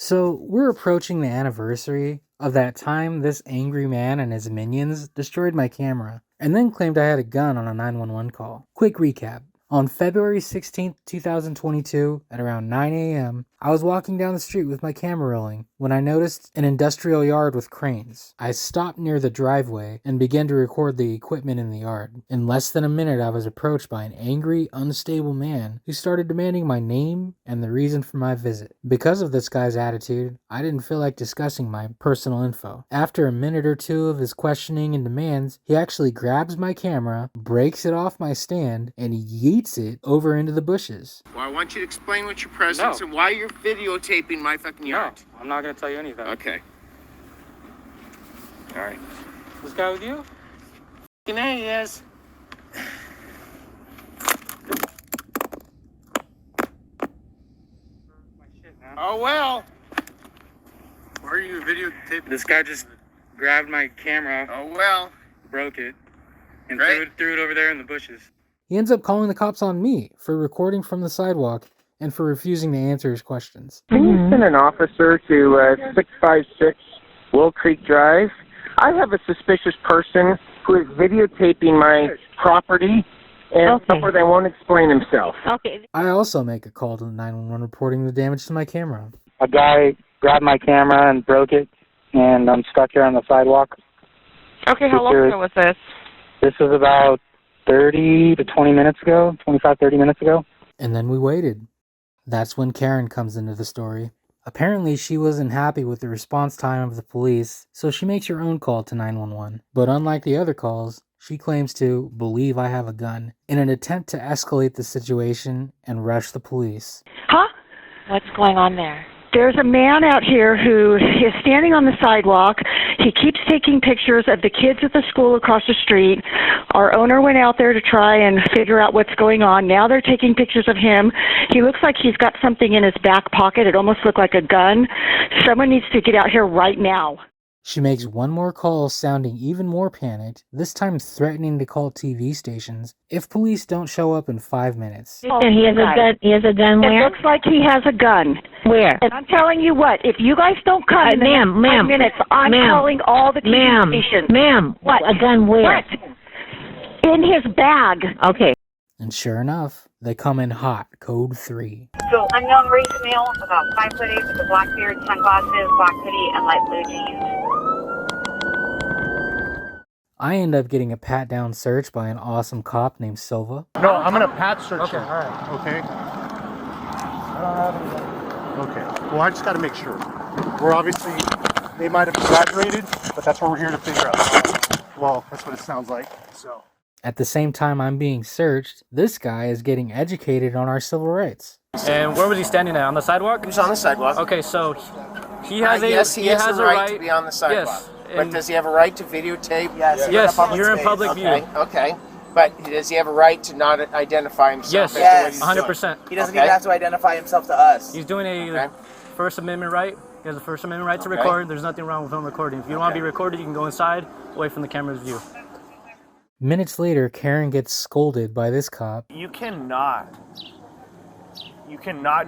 So, we're approaching the anniversary of that time this angry man and his minions destroyed my camera, and then claimed I had a gun on a 911 call. Quick recap. On February 16th, 2022, at around 9 a.m., I was walking down the street with my camera rolling when I noticed an industrial yard with cranes. I stopped near the driveway and began to record the equipment in the yard. In less than a minute, I was approached by an angry, unstable man who started demanding my name and the reason for my visit. Because of this guy's attitude, I didn't feel like discussing my personal info. After a minute or two of his questioning and demands, he actually grabs my camera, breaks it off my stand, and yeets it over into the bushes. Well, I want you to explain what your presence and why you're videotaping my fucking yard. No, I'm not gonna tell you anything. Okay. All right. This guy with you? Fucking A, he is. My shit, man. Oh, well. Why are you videotaping? This guy just grabbed my camera, Oh, well. broke it, and Great. threw it over there in the bushes. He ends up calling the cops on me for recording from the sidewalk and for refusing to answer his questions. Can you send an officer to 656 Will Creek Drive? I have a suspicious person who is videotaping my property, and before they won't explain himself. Okay. I also make a call to the 911 reporting the damage to my camera. A guy grabbed my camera and broke it, and I'm stuck here on the sidewalk. Okay, how long ago was this? This was about 30 to 20 minutes ago, 25, 30 minutes ago. And then we waited. That's when Karen comes into the story. Apparently, she wasn't happy with the response time of the police, so she makes her own call to 911. But unlike the other calls, she claims to believe I have a gun in an attempt to escalate the situation and rush the police. Huh? What's going on there? There's a man out here who is standing on the sidewalk. He keeps taking pictures of the kids at the school across the street. Our owner went out there to try and figure out what's going on. Now they're taking pictures of him. He looks like he's got something in his back pocket. It almost looked like a gun. Someone needs to get out here right now. She makes one more call sounding even more panicked, this time threatening to call TV stations if police don't show up in 5 minutes. And he has a gun. He has a gun where? It looks like he has a gun. Where? And I'm telling you what, if you guys don't come in the next 5 minutes, I'm calling all the TV stations. Ma'am. What? A gun where? What? In his bag. Okay. And sure enough, they come in hot, code 3. So, unknown race male, about 5'8", with a black beard, sunglasses, black hoodie, and light blue jeans. I end up getting a pat-down search by an awesome cop named Silva. No, I'm going to pat search Okay, you. all right. Okay? I don't have anything. Okay. Well, I just got to make sure. We're obviously, they might have exaggerated, but that's what we're here to figure out. Well, that's what it sounds like, so. At the same time I'm being searched, this guy is getting educated on our civil rights. And where was he standing at? On the sidewalk? He was on the sidewalk. Okay, so he has yes, he has a a right to be on the sidewalk. Yes. But does he have a right to videotape? Yes, you're in public view. Okay. But does he have a right to not identify himself? Yes, 100%. He doesn't even have to identify himself to us. He's doing a First Amendment right. He has a First Amendment right to record. There's nothing wrong with him recording. If you don't want to be recorded, you can go inside, away from the camera's view. Minutes later, Karen gets scolded by this cop. You cannot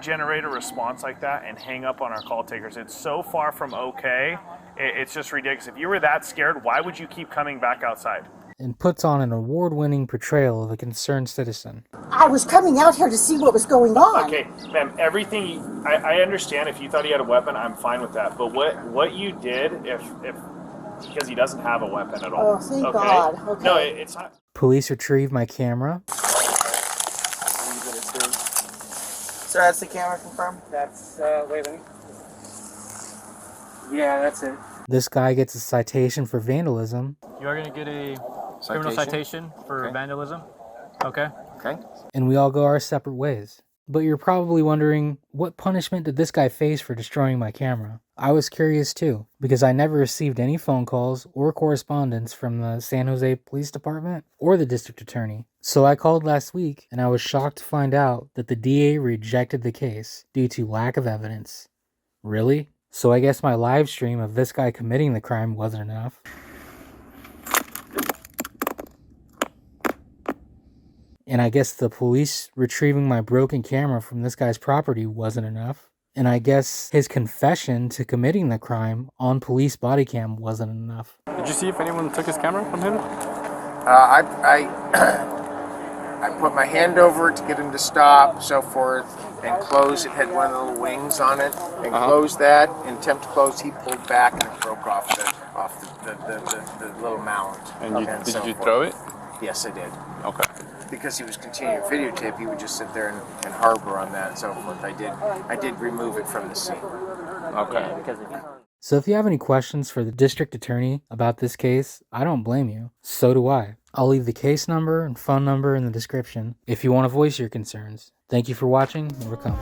generate a response like that and hang up on our call takers. It's so far from okay. It's just ridiculous. If you were that scared, why would you keep coming back outside? And puts on an award-winning portrayal of a concerned citizen. I was coming out here to see what was going on. Okay, ma'am, everything, I understand if you thought he had a weapon, I'm fine with that. But what you did, if because he doesn't have a weapon at all. Oh, thank God. Okay. No, it's not. Police retrieve my camera. So that's the camera confirmed? That's, wait, let me. Yeah, that's it. This guy gets a citation for vandalism. You are going to get a criminal citation for vandalism. Okay. Okay. And we all go our separate ways. But you're probably wondering, what punishment did this guy face for destroying my camera? I was curious too, because I never received any phone calls or correspondence from the San Jose Police Department or the district attorney. So I called last week, and I was shocked to find out that the DA rejected the case due to lack of evidence. Really? So I guess my live stream of this guy committing the crime wasn't enough. And I guess the police retrieving my broken camera from this guy's property wasn't enough. And I guess his confession to committing the crime on police body cam wasn't enough. Did you see if anyone took his camera from him? I put my hand over it to get him to stop, so forth, and close. It had one of the little wings on it, and closed that. In attempt to close, he pulled back and it broke off the little mount. And did you throw it? Yes, I did. Okay. Because he was continuing videotape, he would just sit there and harbor on that and so forth. I did remove it from the scene. Okay. So if you have any questions for the district attorney about this case, I don't blame you. So do I. I'll leave the case number and phone number in the description if you want to voice your concerns. Thank you for watching. More coming.